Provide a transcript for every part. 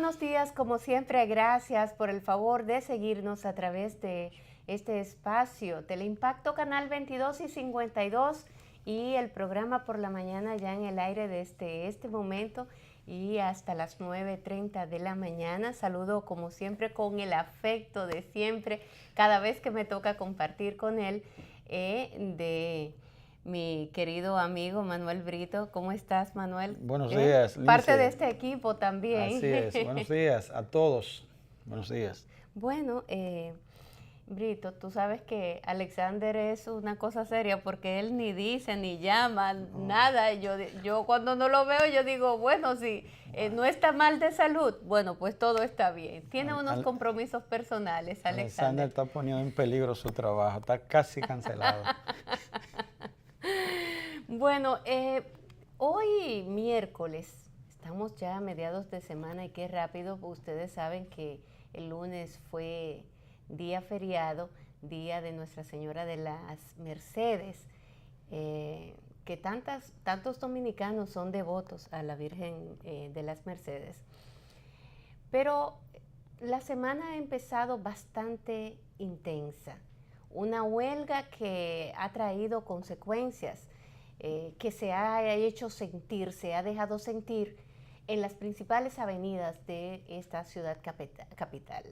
buenos días, como siempre, gracias por el favor de seguirnos a través de este espacio, Teleimpacto Canal 22 y 52 y el programa por la mañana ya en el aire desde este momento y hasta las 9:30 de la mañana. Saludo como siempre con el afecto de siempre, cada vez que me toca compartir con él, de mi querido amigo Manuel Brito. ¿Cómo estás, Manuel? Buenos días, Lince. Parte de este equipo también. Así es, buenos días a todos. Buenos días. Bueno, Brito, tú sabes que Alexander es una cosa seria porque él ni dice, ni llama, nada. Yo cuando no lo veo, yo digo, bueno, si no está mal de salud, bueno, pues todo está bien. Tiene unos compromisos personales, Alexander. Alexander está poniendo en peligro su trabajo, está casi cancelado. Bueno, hoy miércoles, estamos ya a mediados de semana y qué rápido, ustedes saben que el lunes fue día feriado, día de Nuestra Señora de las Mercedes, que tantos dominicanos son devotos a la Virgen de las Mercedes. Pero la semana ha empezado bastante intensa, una huelga que ha traído consecuencias, que se ha hecho sentir, se ha dejado sentir en las principales avenidas de esta ciudad capital.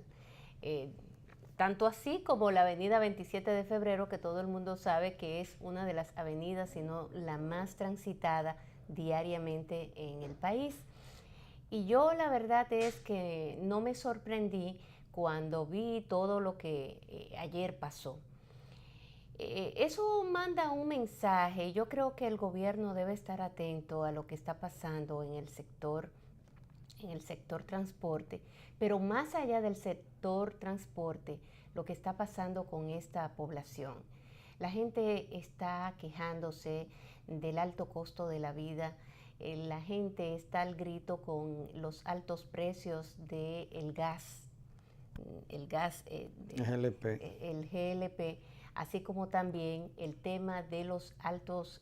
Tanto así como la avenida 27 de febrero, que todo el mundo sabe que es una de las avenidas, si no la más transitada diariamente en el país. Y yo la verdad es que no me sorprendí cuando vi todo lo que ayer pasó. Eso manda un mensaje. Yo creo que el gobierno debe estar atento a lo que está pasando en el sector transporte, pero más allá del sector transporte, lo que está pasando con esta población. La gente está quejándose del alto costo de la vida, la gente está al grito con los altos precios del gas, el GLP, así como también el tema de los altos,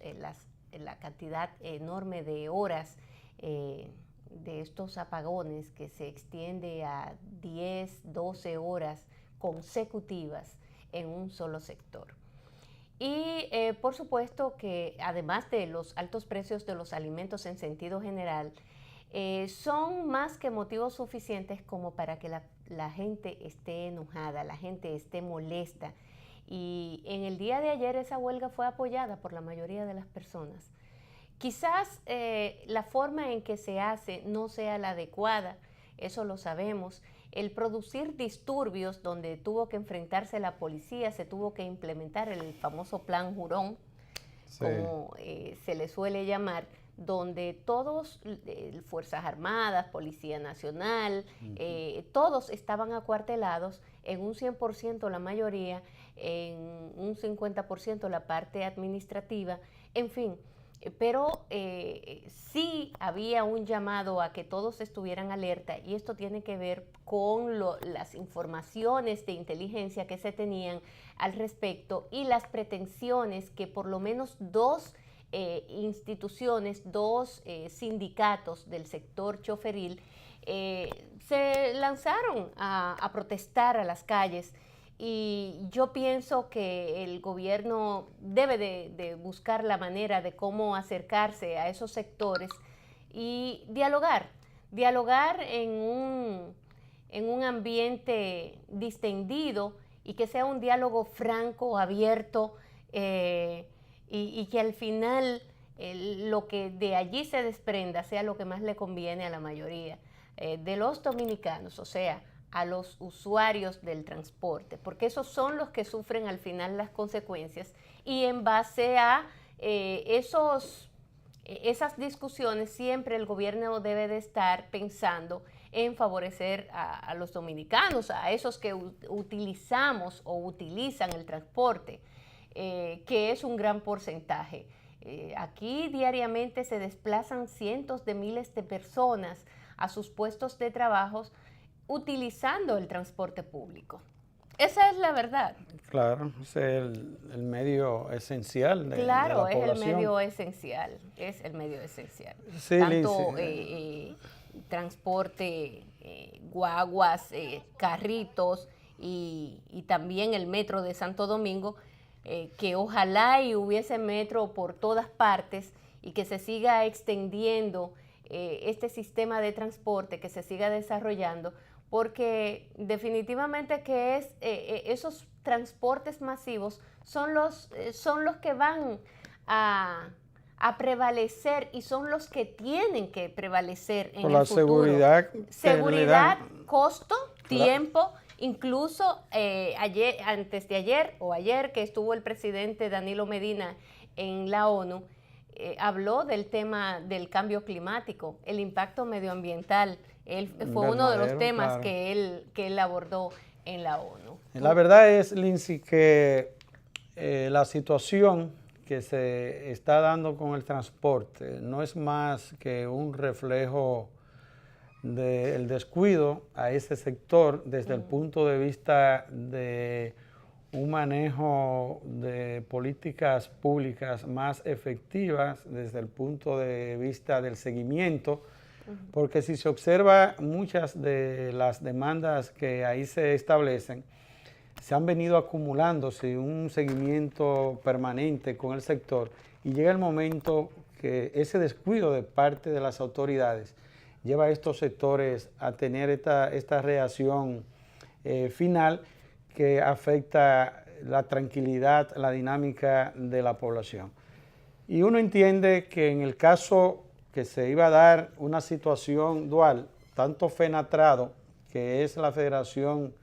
la cantidad enorme de horas de estos apagones que se extiende a 10, 12 horas consecutivas en un solo sector. Y por supuesto que además de los altos precios de los alimentos en sentido general, son más que motivos suficientes como para que la gente esté enojada, la gente esté molesta. Y en el día de ayer esa huelga fue apoyada por la mayoría de las personas. Quizás la forma en que se hace no sea la adecuada, eso lo sabemos. El producir disturbios donde tuvo que enfrentarse la policía, se tuvo que implementar el famoso plan Jurón, sí, como se le suele llamar, donde todos, Fuerzas Armadas, Policía Nacional, todos estaban acuartelados, en un 100% la mayoría, en un 50% la parte administrativa, en fin. Pero sí había un llamado a que todos estuvieran alerta y esto tiene que ver con las informaciones de inteligencia que se tenían al respecto y las pretensiones que por lo menos dos instituciones, dos sindicatos del sector choferil se lanzaron a protestar a las calles. Y yo pienso que el gobierno debe de buscar la manera de cómo acercarse a esos sectores y dialogar en un ambiente distendido y que sea un diálogo franco, abierto, y que al final lo que de allí se desprenda sea lo que más le conviene a la mayoría de los dominicanos, o sea, a los usuarios del transporte, porque esos son los que sufren al final las consecuencias y en base a esas discusiones siempre el gobierno debe de estar pensando en favorecer a los dominicanos, a esos que utilizamos o utilizan el transporte, que es un gran porcentaje. Aquí diariamente se desplazan cientos de miles de personas a sus puestos de trabajo utilizando el transporte público. Esa es la verdad. Claro, ese es el medio esencial de la población. Claro, es el medio esencial, es el medio esencial. Sí, Tanto transporte, guaguas, carritos y también el metro de Santo Domingo, que ojalá y hubiese metro por todas partes y que se siga extendiendo este sistema de transporte, que se siga desarrollando, porque definitivamente que esos transportes masivos son los que van a prevalecer y son los que tienen que prevalecer en el futuro. Seguridad, costo, tiempo, incluso antes de ayer o ayer que estuvo el presidente Danilo Medina en la ONU, habló del tema del cambio climático, el impacto medioambiental. Fue uno de los temas, claro, que él abordó en la ONU. La verdad es, Lindsay, que la situación que se está dando con el transporte no es más que un reflejo del descuido a ese sector desde el punto de vista de un manejo de políticas públicas más efectivas desde el punto de vista del seguimiento, porque si se observa muchas de las demandas que ahí se establecen, se han venido acumulando sin un seguimiento permanente con el sector y llega el momento que ese descuido de parte de las autoridades lleva a estos sectores a tener esta reacción final que afecta la tranquilidad, la dinámica de la población. Y uno entiende que en el caso que se iba a dar una situación dual, tanto FENATRADO, que es la Federación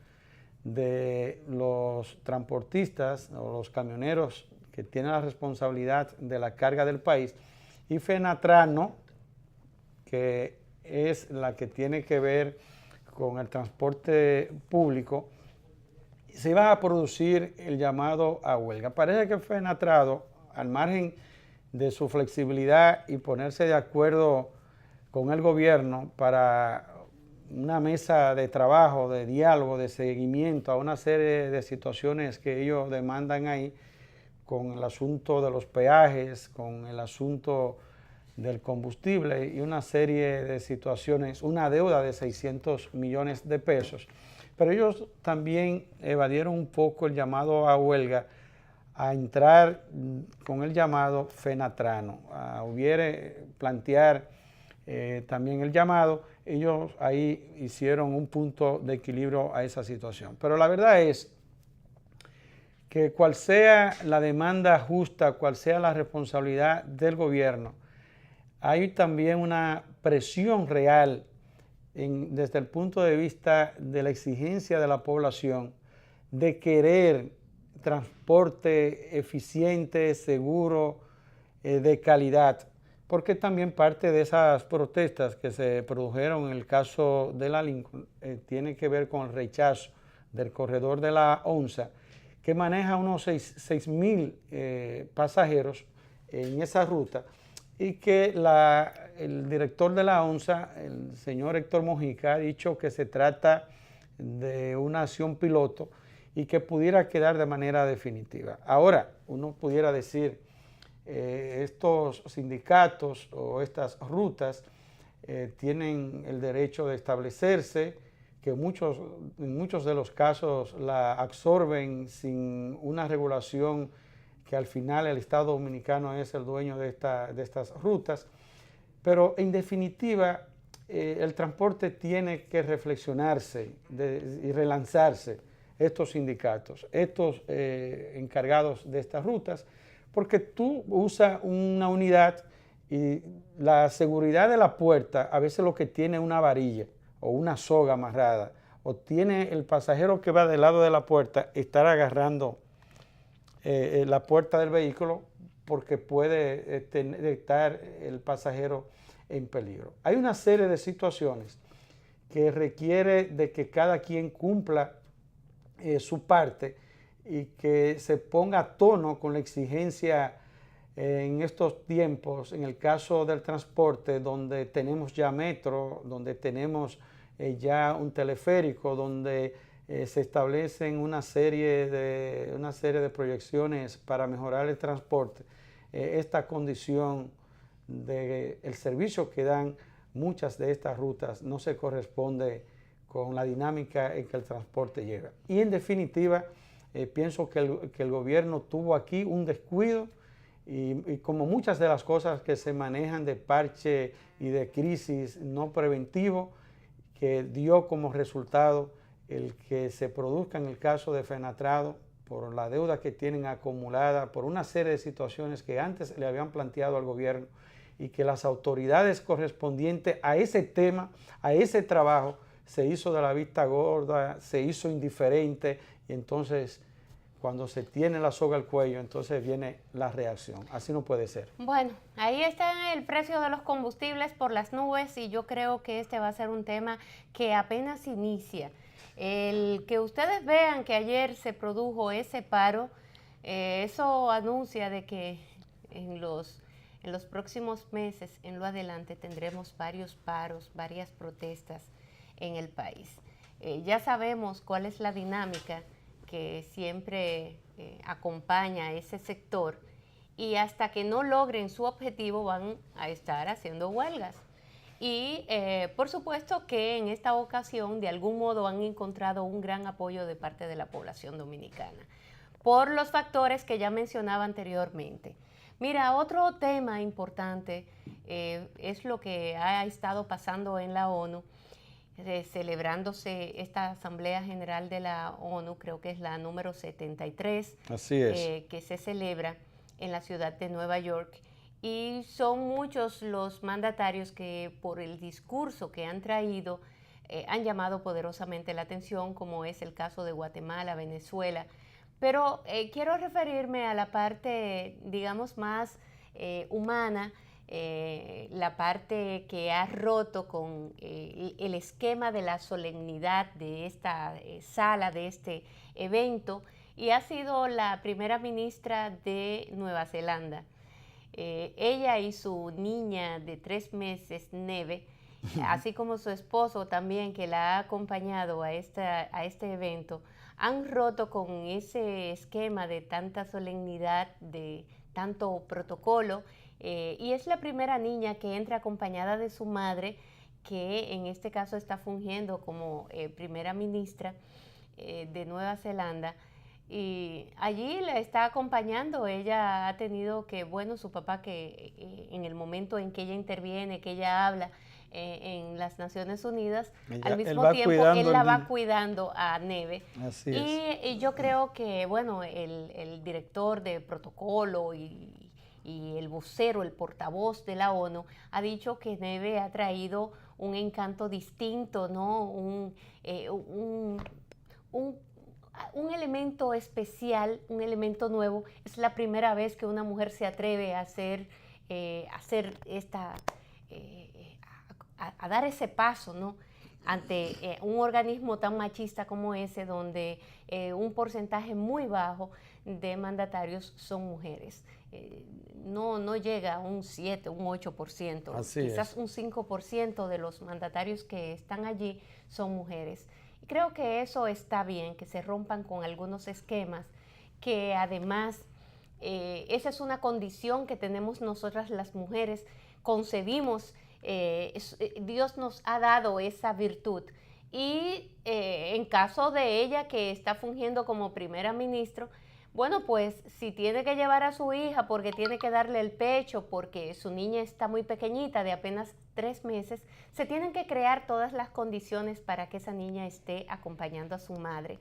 de los transportistas o los camioneros que tienen la responsabilidad de la carga del país, y FENATRANO, que es la que tiene que ver con el transporte público, se iba a producir el llamado a huelga. Parece que FENATRADO, al margen de su flexibilidad y ponerse de acuerdo con el gobierno para una mesa de trabajo, de diálogo, de seguimiento a una serie de situaciones que ellos demandan ahí, con el asunto de los peajes, con el asunto del combustible y una serie de situaciones, una deuda de 600 millones de pesos. Pero ellos también evadieron un poco el llamado a huelga, a entrar con el llamado FENATRANO, a plantear también el llamado. Ellos ahí hicieron un punto de equilibrio a esa situación. Pero la verdad es que cual sea la demanda justa, cual sea la responsabilidad del gobierno, hay también una presión real desde el punto de vista de la exigencia de la población de querer transporte eficiente, seguro, de calidad, porque también parte de esas protestas que se produjeron en el caso de la Lincoln tiene que ver con el rechazo del corredor de la ONSA, que maneja unos 6.000 pasajeros en esa ruta, y que el director de la ONSA, el señor Héctor Mojica, ha dicho que se trata de una acción piloto y que pudiera quedar de manera definitiva. Ahora, uno pudiera decir, estos sindicatos o estas rutas tienen el derecho de establecerse, que en muchos de los casos la absorben sin una regulación, que al final el Estado Dominicano es el dueño de estas rutas, pero en definitiva el transporte tiene que reflexionarse y relanzarse, estos sindicatos, estos encargados de estas rutas, porque tú usas una unidad y la seguridad de la puerta a veces lo que tiene es una varilla o una soga amarrada, o tiene el pasajero que va del lado de la puerta estar agarrando la puerta del vehículo porque puede estar el pasajero en peligro. Hay una serie de situaciones que requiere de que cada quien cumpla su parte y que se ponga a tono con la exigencia en estos tiempos, en el caso del transporte, donde tenemos ya metro, donde tenemos ya un teleférico, donde se establecen una serie de proyecciones para mejorar el transporte. Esta condición del servicio que dan muchas de estas rutas no se corresponde con la dinámica en que el transporte llega. Y en definitiva, pienso que el gobierno tuvo aquí un descuido y como muchas de las cosas que se manejan de parche y de crisis no preventivo, que dio como resultado el que se produzca en el caso de Fenatrado por la deuda que tienen acumulada, por una serie de situaciones que antes le habían planteado al gobierno y que las autoridades correspondientes a ese tema, a ese trabajo, se hizo de la vista gorda, se hizo indiferente y entonces cuando se tiene la soga al cuello, entonces viene la reacción. Así no puede ser. Bueno, ahí está el precio de los combustibles por las nubes y yo creo que este va a ser un tema que apenas inicia. El que ustedes vean que ayer se produjo ese paro, eso anuncia de que en los próximos meses, en lo adelante, tendremos varios paros, varias protestas en el país. Ya sabemos cuál es la dinámica que siempre acompaña a ese sector y hasta que no logren su objetivo van a estar haciendo huelgas. Y por supuesto que en esta ocasión de algún modo han encontrado un gran apoyo de parte de la población dominicana por los factores que ya mencionaba anteriormente. Mira, otro tema importante es lo que ha estado pasando en la ONU, celebrándose esta Asamblea General de la ONU, creo que es la número 73, Así es. que se celebra en la ciudad de Nueva York. Y son muchos los mandatarios que por el discurso que han traído han llamado poderosamente la atención, como es el caso de Guatemala, Venezuela. Pero quiero referirme a la parte, digamos, más humana, la parte que ha roto con el esquema de la solemnidad de esta sala, de este evento, y ha sido la primera ministra de Nueva Zelanda. Ella y su niña de 3 meses, Neve, así como su esposo también, que la ha acompañado a este evento, han roto con ese esquema de tanta solemnidad, de tanto protocolo, y es la primera niña que entra acompañada de su madre, que en este caso está fungiendo como primera ministra de Nueva Zelanda. Y allí la está acompañando. Ella ha tenido que, bueno, su papá que en el momento en que ella interviene, que ella habla en las Naciones Unidas, al mismo tiempo él la va cuidando a Neve. Así y yo creo que, bueno, el director de protocolo y el vocero, el portavoz de la ONU, ha dicho que Neve ha traído un encanto distinto, ¿no? Un elemento especial, un elemento nuevo. Es la primera vez que una mujer se atreve a a dar ese paso, ¿no? Ante un organismo tan machista como ese, donde un porcentaje muy bajo de mandatarios son mujeres. No llega a un 7, un 8%, quizás un 5% de los mandatarios que están allí son mujeres. Y creo que eso está bien, que se rompan con algunos esquemas, que además esa es una condición que tenemos nosotras las mujeres, concebimos, Dios nos ha dado esa virtud. Y en caso de ella que está fungiendo como primera ministra, bueno, pues si tiene que llevar a su hija porque tiene que darle el pecho, porque su niña está muy pequeñita, de apenas 3 meses, se tienen que crear todas las condiciones para que esa niña esté acompañando a su madre.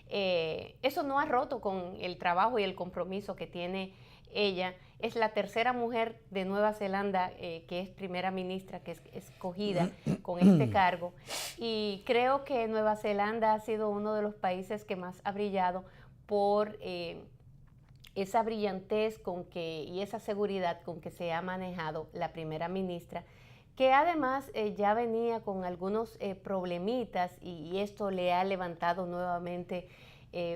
Eso no ha roto con el trabajo y el compromiso que tiene ella. Es la tercera mujer de Nueva Zelanda que es primera ministra, que es escogida con este cargo. Y creo que Nueva Zelanda ha sido uno de los países que más ha brillado por esa brillantez y esa seguridad con que se ha manejado la primera ministra, que además ya venía con algunos problemitas y esto le ha levantado nuevamente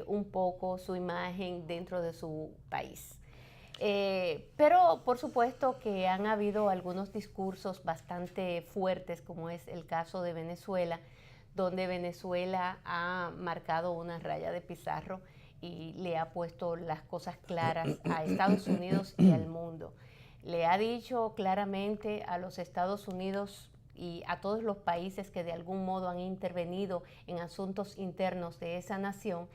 un poco su imagen dentro de su país. Pero por supuesto que han habido algunos discursos bastante fuertes, como es el caso de Venezuela, donde Venezuela ha marcado una raya de pizarro y le ha puesto las cosas claras a Estados Unidos y al mundo. Le ha dicho claramente a los Estados Unidos y a todos los países que de algún modo han intervenido en asuntos internos de esa nación,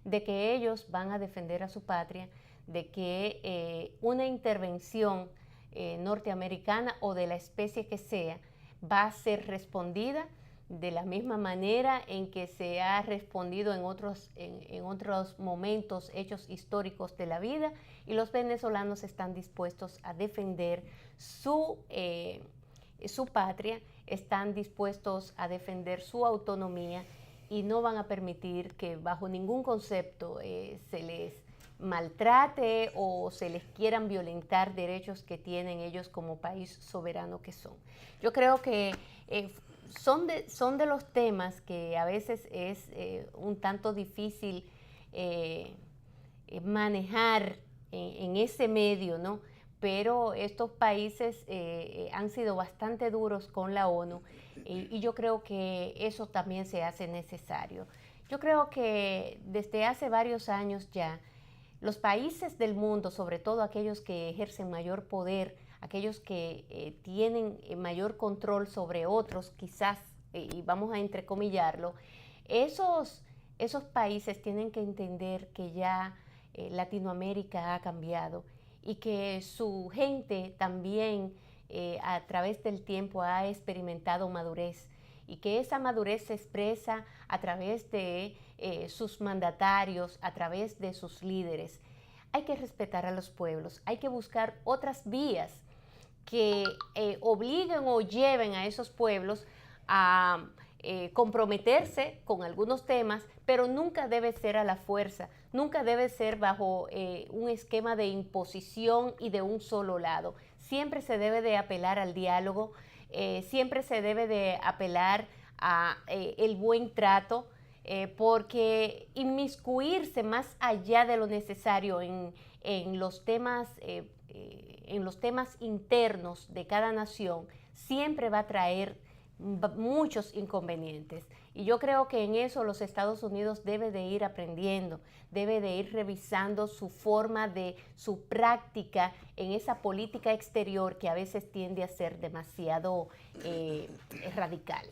de que ellos van a defender a su patria, de que una intervención norteamericana o de la especie que sea va a ser respondida de la misma manera en que se ha respondido en otros momentos, hechos históricos de la vida, y los venezolanos están dispuestos a defender su patria, están dispuestos a defender su autonomía y no van a permitir que bajo ningún concepto se les maltrate o se les quieran violentar derechos que tienen ellos como país soberano que son. Yo creo que son de los temas que a veces es un tanto difícil manejar en ese medio, ¿no? Pero estos países han sido bastante duros con la ONU y yo creo que eso también se hace necesario. Yo creo que desde hace varios años ya, los países del mundo, sobre todo aquellos que ejercen mayor poder, aquellos que tienen mayor control sobre otros, quizás, y vamos a entrecomillarlo, esos países tienen que entender que ya Latinoamérica ha cambiado y que su gente también a través del tiempo ha experimentado madurez y que esa madurez se expresa a través de sus mandatarios, a través de sus líderes. Hay que respetar a los pueblos, hay que buscar otras vías que obliguen o lleven a esos pueblos a comprometerse con algunos temas, pero nunca debe ser a la fuerza, nunca debe ser bajo un esquema de imposición y de un solo lado. Siempre se debe de apelar al diálogo, siempre se debe de apelar a el buen trato, porque inmiscuirse más allá de lo necesario en los temas internos de cada nación siempre va a traer muchos inconvenientes. Y yo creo que en eso los Estados Unidos debe de ir aprendiendo, debe de ir revisando su forma su práctica en esa política exterior que a veces tiende a ser demasiado radical.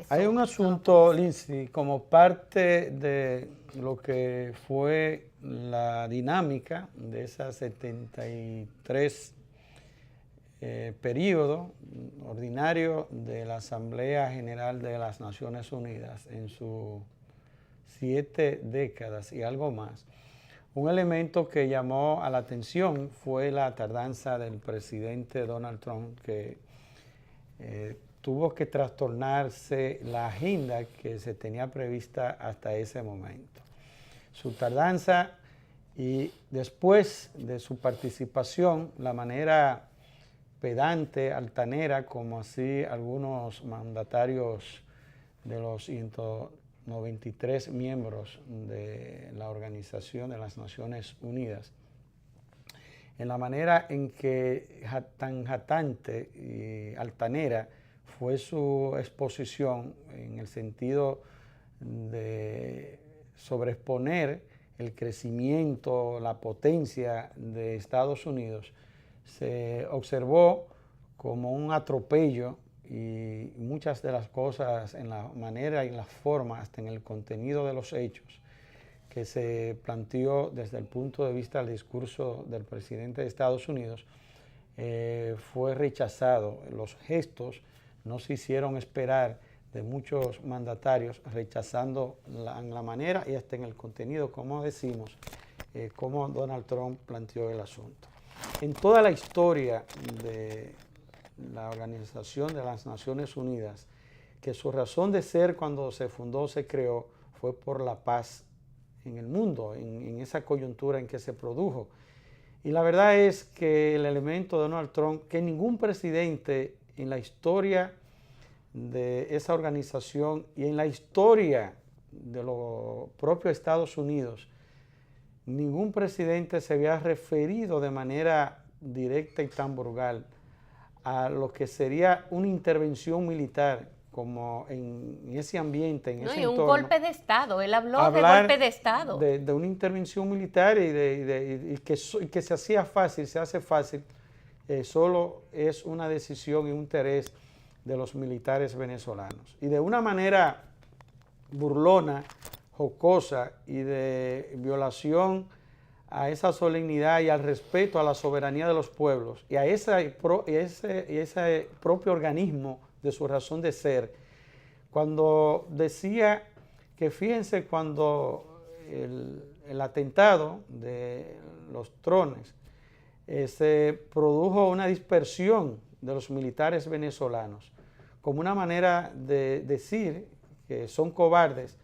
Hay un asunto, Lindsay, como parte de lo que fue la dinámica de esas 73 periodo ordinario de la Asamblea General de las Naciones Unidas en sus 7 décadas y algo más. Un elemento que llamó a la atención fue la tardanza del presidente Donald Trump, que tuvo que trastornarse la agenda que se tenía prevista hasta ese momento. Su tardanza y después de su participación, la manera pedante, altanera, como así algunos mandatarios de los 193 miembros de la Organización de las Naciones Unidas, en la manera en que tan jatante y altanera fue su exposición en el sentido de sobreexponer el crecimiento, la potencia de Estados Unidos, se observó como un atropello y muchas de las cosas en la manera y la forma, hasta en el contenido de los hechos, que se planteó desde el punto de vista del discurso del presidente de Estados Unidos, fue rechazado. Los gestos no se hicieron esperar de muchos mandatarios, rechazando en la manera y hasta en el contenido, como decimos, cómo Donald Trump planteó el asunto. En toda la historia de la Organización de las Naciones Unidas, que su razón de ser cuando se fundó, se creó, fue por la paz en el mundo, en esa coyuntura en que se produjo. Y la verdad es que el elemento de Donald Trump, que ningún presidente en la historia de esa organización y en la historia de los propios Estados Unidos, ningún presidente se había referido de manera directa y tan brutal a lo que sería una intervención militar, como en ese ambiente, en ese entorno. Un golpe de Estado, él habló de golpe de Estado. De una intervención militar y que se hacía fácil, se hace fácil, solo es una decisión y un interés de los militares venezolanos. Y de una manera burlona, jocosa y de violación a esa solemnidad y al respeto a la soberanía de los pueblos y a ese propio organismo de su razón de ser, cuando decía que fíjense cuando el atentado de los drones se produjo una dispersión de los militares venezolanos, como una manera de decir que son cobardes,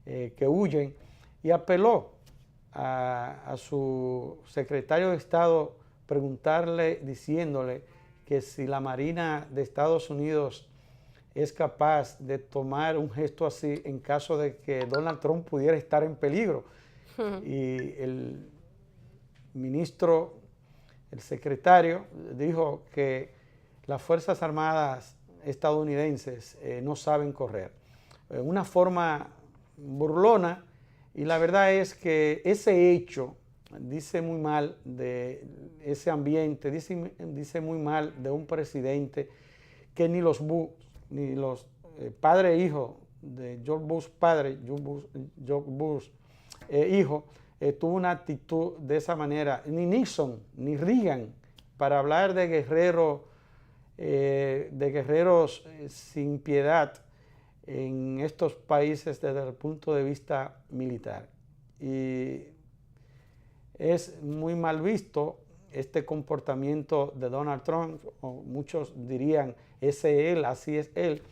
que huyen, y apeló a su secretario de Estado preguntarle, diciéndole que si la Marina de Estados Unidos es capaz de tomar un gesto así en caso de que Donald Trump pudiera estar en peligro. Y el ministro, el secretario, dijo que las Fuerzas Armadas estadounidenses no saben correr. Una forma burlona, y la verdad es que ese hecho dice muy mal de ese ambiente, dice muy mal de un presidente que ni los Bush, ni los padre e hijo de George Bush padre, George Bush hijo, tuvo una actitud de esa manera, ni Nixon, ni Reagan, para hablar de guerreros sin piedad en estos países desde el punto de vista militar. Y es muy mal visto este comportamiento de Donald Trump, o muchos dirían, ese él, así es él,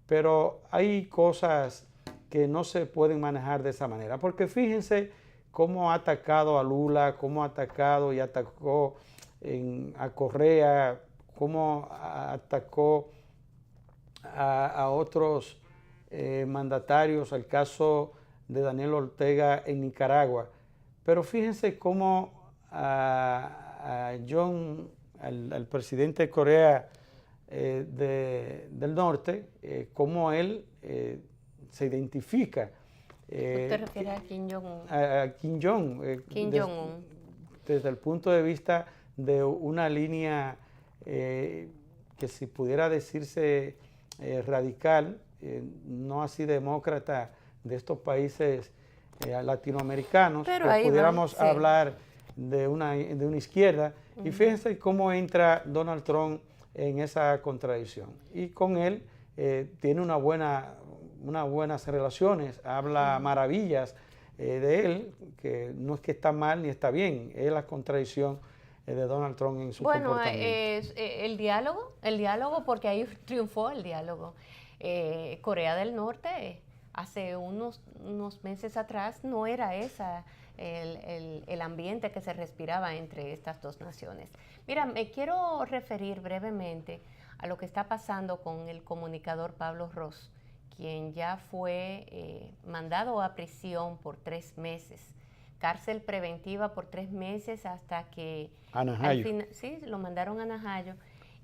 pero hay cosas que no se pueden manejar de esa manera, porque fíjense cómo ha atacado a Lula, cómo ha atacado y atacó a Correa, cómo atacó a otros mandatarios, el caso de Daniel Ortega en Nicaragua. Pero fíjense cómo al presidente de Corea del Norte, cómo él se identifica. ¿Usted refiere a Kim Jong-un? A Kim Jong. Kim Jong-un. Desde el punto de vista de una línea que si pudiera decirse radical, no así demócrata de estos países latinoamericanos, pero pudiéramos hablar de una izquierda. Y fíjense cómo entra Donald Trump en esa contradicción. Y con él tiene unas buenas relaciones, habla maravillas de él, que no es que está mal ni está bien, es la contradicción de Donald Trump en su comportamiento. El diálogo, porque ahí triunfó el diálogo. Corea del Norte hace unos meses atrás no era el ambiente que se respiraba entre estas dos naciones. Mira, me quiero referir brevemente a lo que está pasando con el comunicador Pablo Ros, quien ya fue mandado a prisión por 3 meses, cárcel preventiva por 3 meses hasta que al final, sí, lo mandaron a Najayo.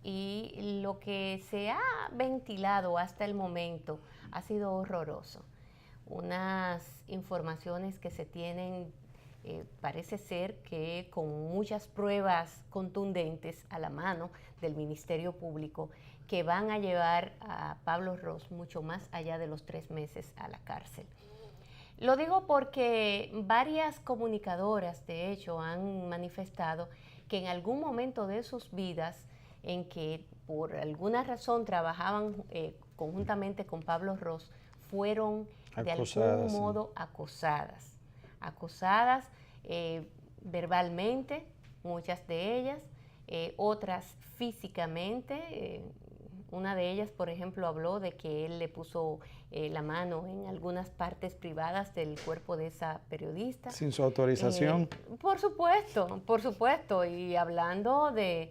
Y lo que se ha ventilado hasta el momento ha sido horroroso. Unas informaciones que se tienen, parece ser que con muchas pruebas contundentes a la mano del Ministerio Público, que van a llevar a Pablo Ros mucho más allá de los 3 meses a la cárcel. Lo digo porque varias comunicadoras, de hecho, han manifestado que en algún momento de sus vidas, en que por alguna razón trabajaban conjuntamente con Pablo Ros, fueron de algún modo acosadas verbalmente, muchas de ellas, otras físicamente. Una de ellas, por ejemplo, habló de que él le puso la mano en algunas partes privadas del cuerpo de esa periodista. Sin su autorización. Por supuesto, y hablando de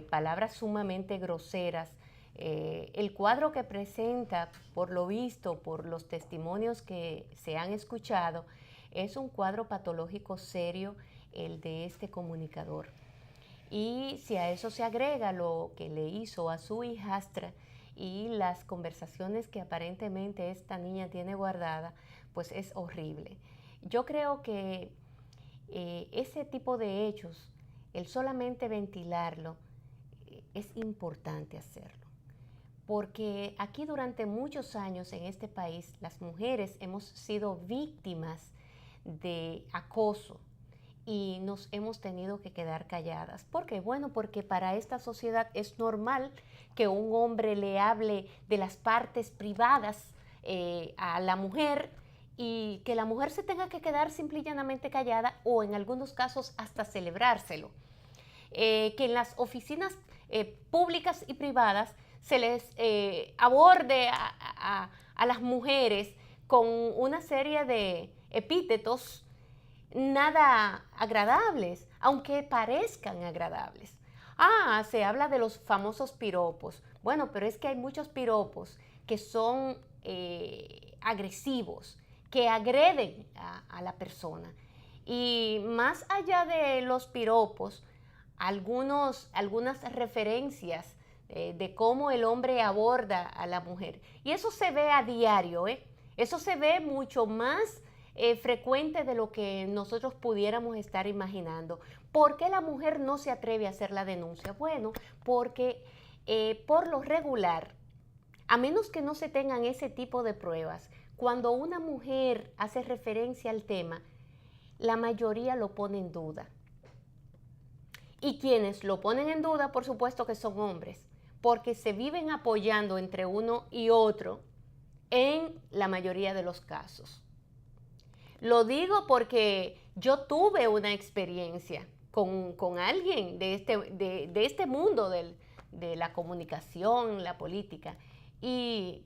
palabras sumamente groseras. El cuadro que presenta, por lo visto, por los testimonios que se han escuchado, es un cuadro patológico serio, el de este comunicador. Y si a eso se agrega lo que le hizo a su hijastra y las conversaciones que aparentemente esta niña tiene guardada, pues es horrible. Yo creo que ese tipo de hechos, el solamente ventilarlo, es importante hacerlo, porque aquí durante muchos años en este país las mujeres hemos sido víctimas de acoso y nos hemos tenido que quedar calladas. ¿Por qué? Bueno, porque para esta sociedad es normal que un hombre le hable de las partes privadas a la mujer y que la mujer se tenga que quedar simple y llanamente callada o en algunos casos hasta celebrárselo. Que en las oficinas públicas y privadas se les aborde a las mujeres con una serie de epítetos nada agradables, aunque parezcan agradables. Se habla de los famosos piropos. Bueno, pero es que hay muchos piropos que son agresivos, que agreden a la persona. Y más allá de los piropos, algunas referencias de cómo el hombre aborda a la mujer. Y eso se ve a diario, Eso se ve mucho más frecuente de lo que nosotros pudiéramos estar imaginando. ¿Por qué la mujer no se atreve a hacer la denuncia? Bueno, porque por lo regular, a menos que no se tengan ese tipo de pruebas, cuando una mujer hace referencia al tema, la mayoría lo pone en duda. Y quienes lo ponen en duda, por supuesto que son hombres, porque se viven apoyando entre uno y otro en la mayoría de los casos. Lo digo porque yo tuve una experiencia con alguien de este mundo de la comunicación, la política, y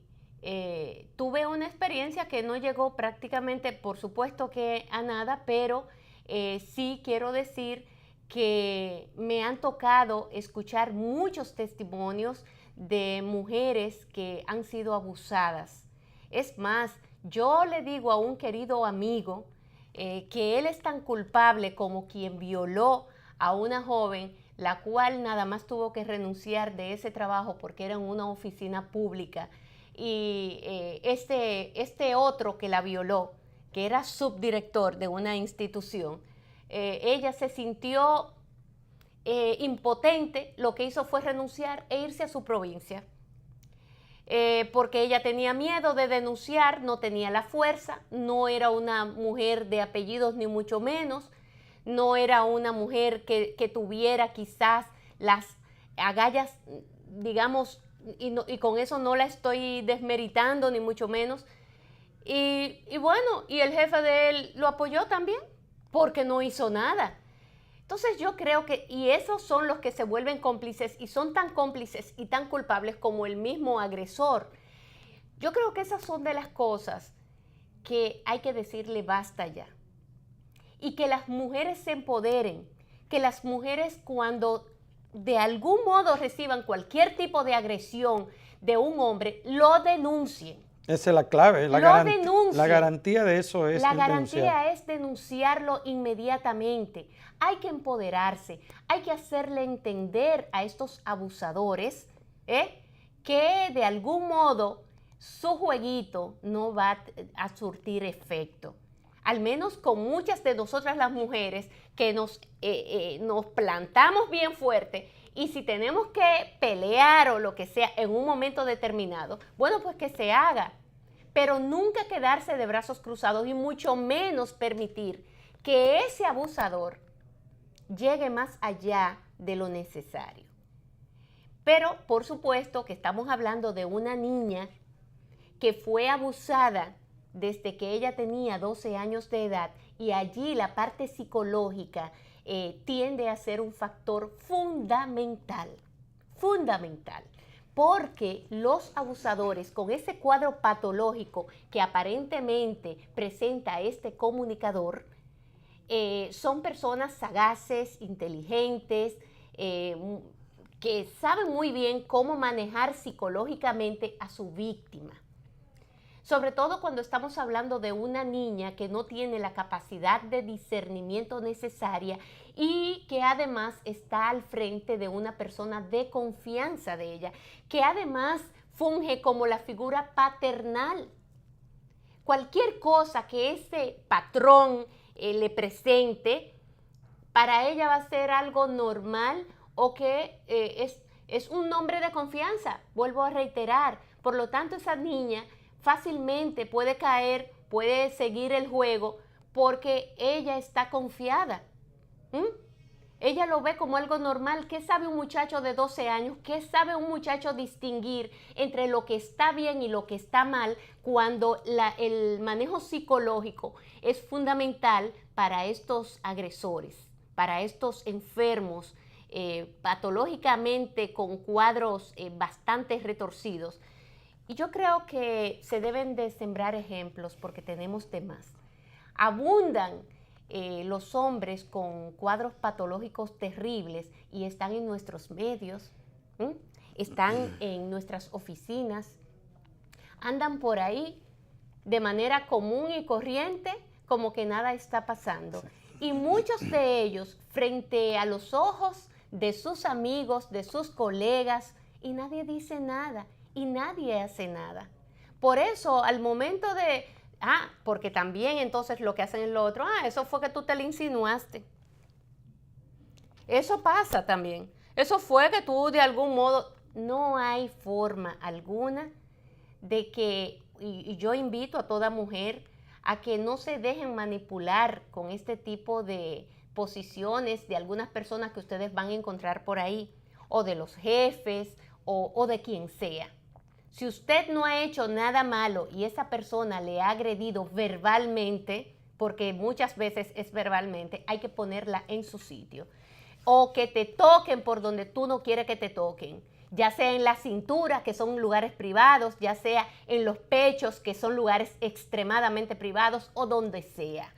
tuve una experiencia que no llegó prácticamente, por supuesto que a nada, pero sí quiero decir que me han tocado escuchar muchos testimonios de mujeres que han sido abusadas. Es más, yo le digo a un querido amigo que él es tan culpable como quien violó a una joven, la cual nada más tuvo que renunciar de ese trabajo porque era en una oficina pública. Y este otro que la violó, que era subdirector de una institución, ella se sintió impotente, lo que hizo fue renunciar e irse a su provincia. Porque ella tenía miedo de denunciar, no tenía la fuerza, no era una mujer de apellidos ni mucho menos, no era una mujer que tuviera quizás las agallas, digamos, y con eso no la estoy desmeritando ni mucho menos. Y bueno, y el jefe de él lo apoyó también, porque no hizo nada. Entonces yo creo que, y esos son los que se vuelven cómplices y son tan cómplices y tan culpables como el mismo agresor. Yo creo que esas son de las cosas que hay que decirle basta ya. Y que las mujeres se empoderen, que las mujeres cuando de algún modo reciban cualquier tipo de agresión de un hombre, lo denuncien. Esa es la clave, la garantía de eso es la garantía es denunciarlo inmediatamente. Hay que empoderarse, hay que hacerle entender a estos abusadores que de algún modo su jueguito no va a surtir efecto. Al menos con muchas de nosotras las mujeres que nos plantamos bien fuerte y si tenemos que pelear o lo que sea en un momento determinado, bueno, pues que se haga. Pero nunca quedarse de brazos cruzados y mucho menos permitir que ese abusador llegue más allá de lo necesario. Pero, por supuesto, que estamos hablando de una niña que fue abusada desde que ella tenía 12 años de edad y allí la parte psicológica tiende a ser un factor fundamental, porque los abusadores con ese cuadro patológico que aparentemente presenta este comunicador son personas sagaces, inteligentes, que saben muy bien cómo manejar psicológicamente a su víctima. Sobre todo cuando estamos hablando de una niña que no tiene la capacidad de discernimiento necesaria y que además está al frente de una persona de confianza de ella, que además funge como la figura paternal. Cualquier cosa que ese patrón le presente, para ella va a ser algo normal o que es un nombre de confianza, vuelvo a reiterar. Por lo tanto, esa niña fácilmente puede caer, puede seguir el juego porque ella está confiada. ¿Mm? Ella lo ve como algo normal. ¿Qué sabe un muchacho de 12 años? ¿Qué sabe un muchacho distinguir entre lo que está bien y lo que está mal cuando el manejo psicológico es fundamental para estos agresores, para estos enfermos patológicamente con cuadros bastante retorcidos? Y yo creo que se deben de sembrar ejemplos porque tenemos de más. Abundan los hombres con cuadros patológicos terribles y están en nuestros medios, están en nuestras oficinas, andan por ahí de manera común y corriente como que nada está pasando. Y muchos de ellos frente a los ojos de sus amigos, de sus colegas, y nadie dice nada y nadie hace nada. Por eso al momento de... porque también entonces lo que hacen es lo otro. Eso fue que tú te le insinuaste. Eso pasa también. Eso fue que tú de algún modo... No hay forma alguna de que, y yo invito a toda mujer a que no se dejen manipular con este tipo de posiciones de algunas personas que ustedes van a encontrar por ahí, o de los jefes, o de quien sea. Si usted no ha hecho nada malo y esa persona le ha agredido verbalmente, porque muchas veces es verbalmente, hay que ponerla en su sitio. O que te toquen por donde tú no quieres que te toquen, ya sea en la cintura, que son lugares privados, ya sea en los pechos, que son lugares extremadamente privados, o donde sea.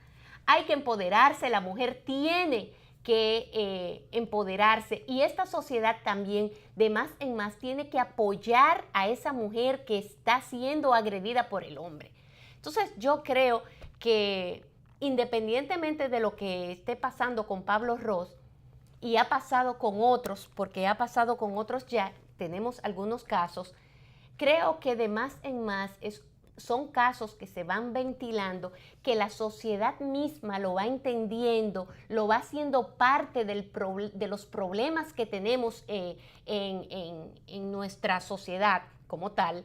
Hay que empoderarse, la mujer tiene que empoderarse, y esta sociedad también de más en más tiene que apoyar a esa mujer que está siendo agredida por el hombre. Entonces yo creo que independientemente de lo que esté pasando con Pablo Ros, y ha pasado con otros, porque ha pasado con otros ya, tenemos algunos casos, creo que de más en más son casos que se van ventilando, que la sociedad misma lo va entendiendo, lo va haciendo parte de los problemas que tenemos en nuestra sociedad como tal,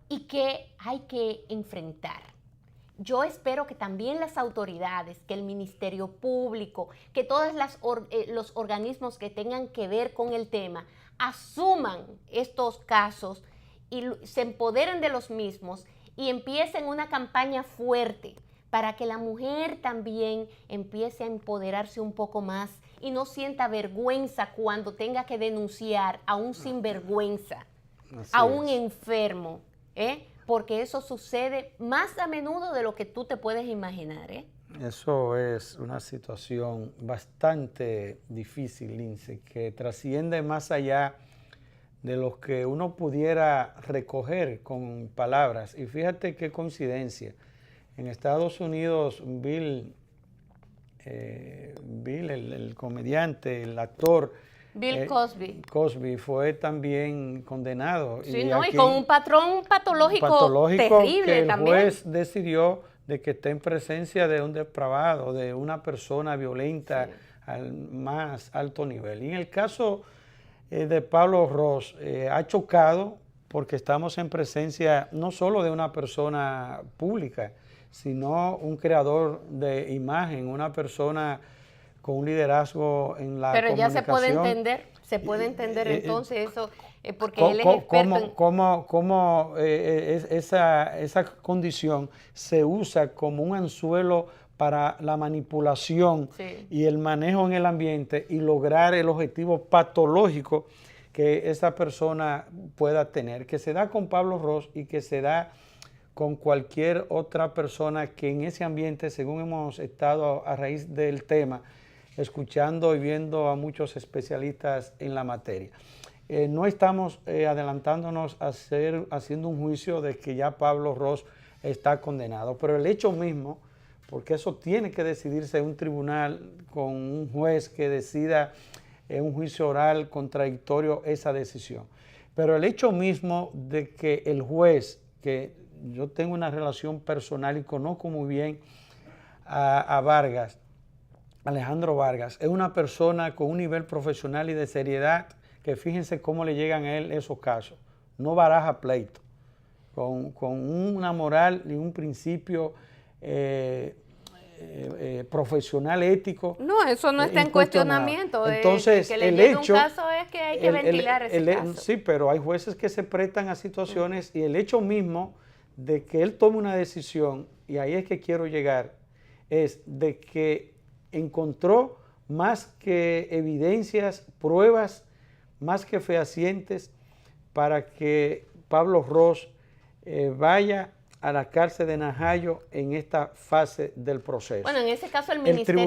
y que hay que enfrentar. Yo espero que también las autoridades, que el Ministerio Público, que todos los organismos que tengan que ver con el tema, asuman estos casos y se empoderen de los mismos y empiecen una campaña fuerte para que la mujer también empiece a empoderarse un poco más y no sienta vergüenza cuando tenga que denunciar a un sinvergüenza, a un enfermo, porque eso sucede más a menudo de lo que tú te puedes imaginar. Eso es una situación bastante difícil, Lindsay, que trasciende más allá de lo que uno pudiera recoger con palabras. Y fíjate qué coincidencia. En Estados Unidos, Bill, el comediante, el actor, Bill Cosby. Cosby fue también condenado. Sí, y con un patrón patológico terrible que el también. El juez decidió de que esté en presencia de un depravado, de una persona violenta al más alto nivel. Y en el caso de Pablo Ros, ha chocado porque estamos en presencia no solo de una persona pública, sino un creador de imagen, una persona con un liderazgo en la comunicación. Pero ya se puede entender entonces eso, porque él es experto cómo esa condición se usa como un anzuelo para la manipulación y el manejo en el ambiente y lograr el objetivo patológico que esa persona pueda tener, que se da con Pablo Ros y que se da con cualquier otra persona que en ese ambiente, según hemos estado a raíz del tema, escuchando y viendo a muchos especialistas en la materia. No estamos adelantándonos a haciendo un juicio de que ya Pablo Ros está condenado, pero el hecho mismo, porque eso tiene que decidirse en un tribunal con un juez que decida en un juicio oral contradictorio esa decisión. Pero el hecho mismo de que el juez, que yo tengo una relación personal y conozco muy bien a Vargas, Alejandro Vargas, es una persona con un nivel profesional y de seriedad que fíjense cómo le llegan a él esos casos. No baraja pleito, con una moral y un principio profesional, ético. No, eso no está en cuestionamiento. Entonces, que le llegue un caso es que hay que ventilar ese caso. Sí, pero hay jueces que se prestan a situaciones y el hecho mismo de que él tome una decisión, y ahí es que quiero llegar, es de que encontró más que evidencias, pruebas, más que fehacientes para que Pablo Ros vaya a la cárcel de Najayo en esta fase del proceso. Bueno, en ese caso el Ministerio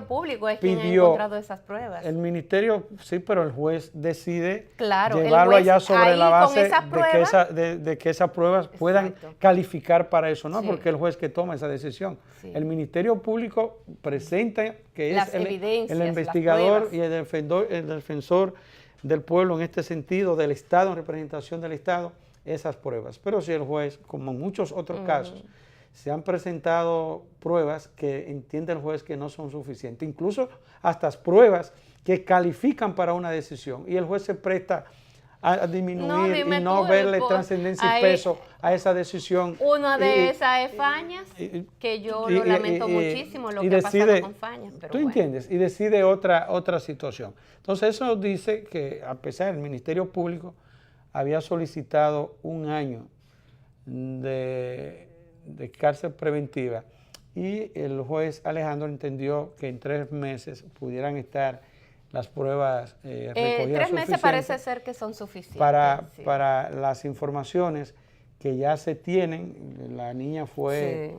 Público es quien ha encontrado esas pruebas. El Ministerio, sí, pero el juez decide claro, llevarlo allá sobre la base de que esas pruebas puedan calificar para eso, no porque el juez que toma esa decisión. Sí. El Ministerio Público presenta, que es el investigador y el defensor del pueblo en este sentido, del Estado, en representación del Estado, esas pruebas. Pero si el juez, como en muchos otros casos, se han presentado pruebas que entiende el juez que no son suficientes, incluso hasta pruebas que califican para una decisión, y el juez se presta a disminuir y no verle trascendencia y peso a esa decisión. Una de esas es Fañas, que yo lo lamento muchísimo lo que ha pasado con Fañas. Pero ¿tú entiendes? Y decide otra situación. Entonces eso dice que a pesar del Ministerio Público había solicitado un año de cárcel preventiva y el juez Alejandro entendió que en 3 meses pudieran estar las pruebas recogidas 3 meses parece ser que son suficientes. Para las informaciones que ya se tienen. La niña fue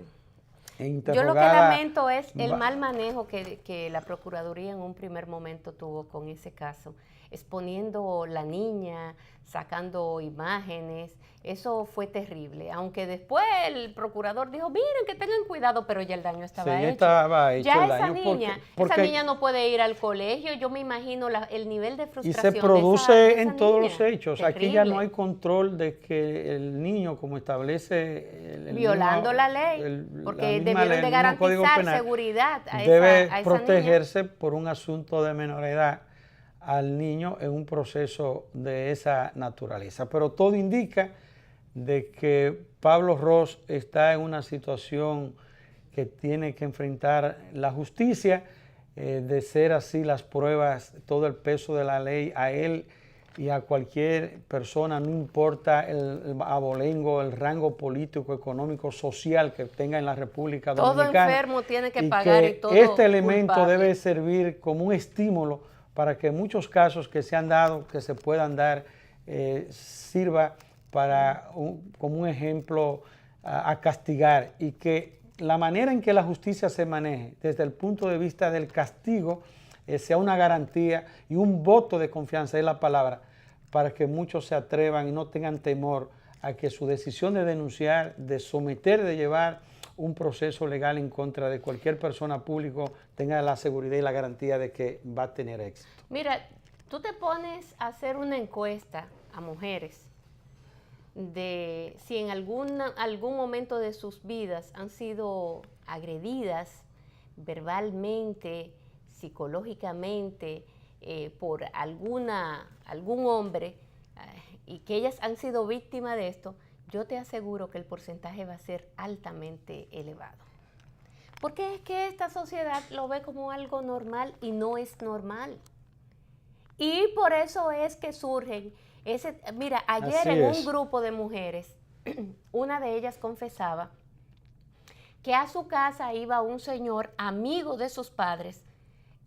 interrogada. Yo lo que lamento es el mal manejo que la Procuraduría en un primer momento tuvo con ese caso, exponiendo la niña, sacando imágenes. Eso fue terrible, aunque después el procurador dijo, miren que tengan cuidado, pero ya el daño estaba hecho. Ya esa niña no puede ir al colegio. Yo me imagino el nivel de frustración. Y se produce en todos los hechos. Terrible. Aquí ya no hay control de que el niño, como establece violando la ley, porque debieron de garantizar seguridad a debe esa protegerse niña. Por un asunto de menor edad al niño en un proceso de esa naturaleza. Pero todo indica de que Pablo Ros está en una situación que tiene que enfrentar la justicia, de ser así las pruebas, todo el peso de la ley a él y a cualquier persona, no importa el abolengo, el rango político, económico, social que tenga en la República Dominicana. Todo enfermo tiene que pagar y todo este elemento culpable. Debe servir como un estímulo para que muchos casos que se han dado, que se puedan dar, sirva para como un ejemplo a castigar, y que la manera en que la justicia se maneje desde el punto de vista del castigo sea una garantía y un voto de confianza, es la palabra, para que muchos se atrevan y no tengan temor a que su decisión de denunciar, de someter, de llevar un proceso legal en contra de cualquier persona pública tenga la seguridad y la garantía de que va a tener éxito. Mira, tú te pones a hacer una encuesta a mujeres de si en algún momento de sus vidas han sido agredidas verbalmente, psicológicamente, por algún hombre, y que ellas han sido víctimas de esto, yo te aseguro que el porcentaje va a ser altamente elevado. Porque es que esta sociedad lo ve como algo normal y no es normal. Y por eso es que surgen mira, ayer en un grupo de mujeres, una de ellas confesaba que a su casa iba un señor amigo de sus padres,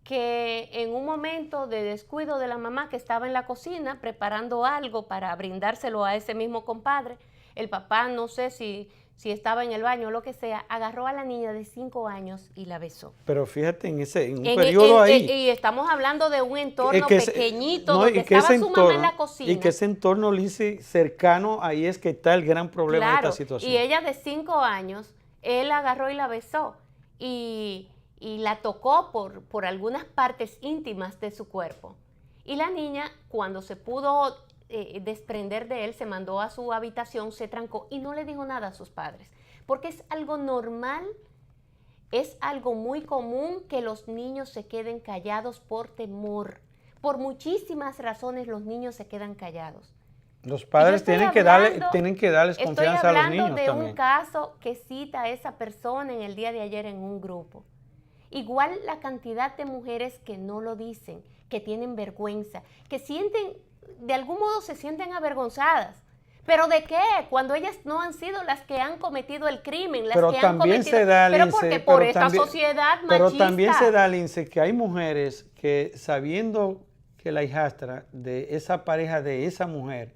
que en un momento de descuido de la mamá, que estaba en la cocina preparando algo para brindárselo a ese mismo compadre, el papá, no sé si estaba en el baño o lo que sea, agarró a la niña de 5 años y la besó. Pero fíjate en un periodo ahí. Y estamos hablando de un entorno pequeñito, donde estaba su mamá en la cocina. Y que ese entorno, Lizzy, cercano, ahí es que está el gran problema de esta situación. Y ella de 5 años, él agarró y la besó. Y la tocó por algunas partes íntimas de su cuerpo. Y la niña, cuando se pudo desprender de él, se mandó a su habitación, se trancó y no le dijo nada a sus padres, porque es algo normal, es algo muy común que los niños se queden callados por temor, Por muchísimas razones los niños se quedan callados. Los padres tienen que darles confianza a los niños también. Estoy hablando de un caso que cita a esa persona en el día de ayer en un grupo. Igual la cantidad de mujeres que no lo dicen, que tienen vergüenza, que sienten, de algún modo se sienten avergonzadas. ¿Pero de qué? Cuando ellas no han sido las que han cometido el crimen, las pero que también han cometido... se da, pero Lince, porque por esta sociedad machista. Pero también se da, Lince, que hay mujeres que sabiendo que la hijastra de esa pareja de esa mujer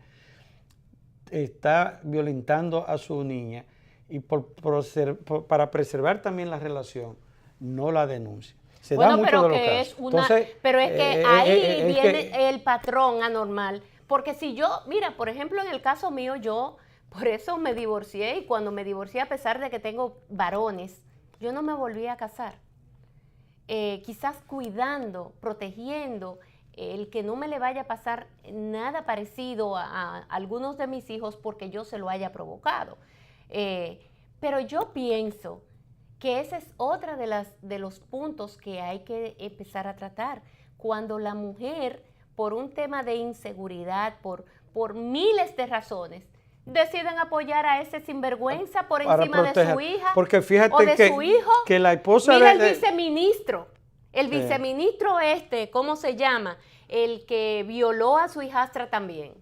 está violentando a su niña y para preservar también la relación, no la denuncia. Se da mucho de los casos. Entonces, pero es que ahí viene el patrón anormal. Porque si yo, mira, por ejemplo, en el caso mío, yo por eso me divorcié y cuando me divorcié, a pesar de que tengo varones, yo no me volví a casar. Quizás cuidando, protegiendo, el que no me le vaya a pasar nada parecido a algunos de mis hijos porque yo se lo haya provocado. Pero yo pienso que ese es otra de los puntos que hay que empezar a tratar. Cuando la mujer, por un tema de inseguridad, por miles de razones, deciden apoyar a ese sinvergüenza por encima de su hija porque fíjate o de su hijo. Que la esposa mira el viceministro, ¿cómo se llama? El que violó a su hijastra también.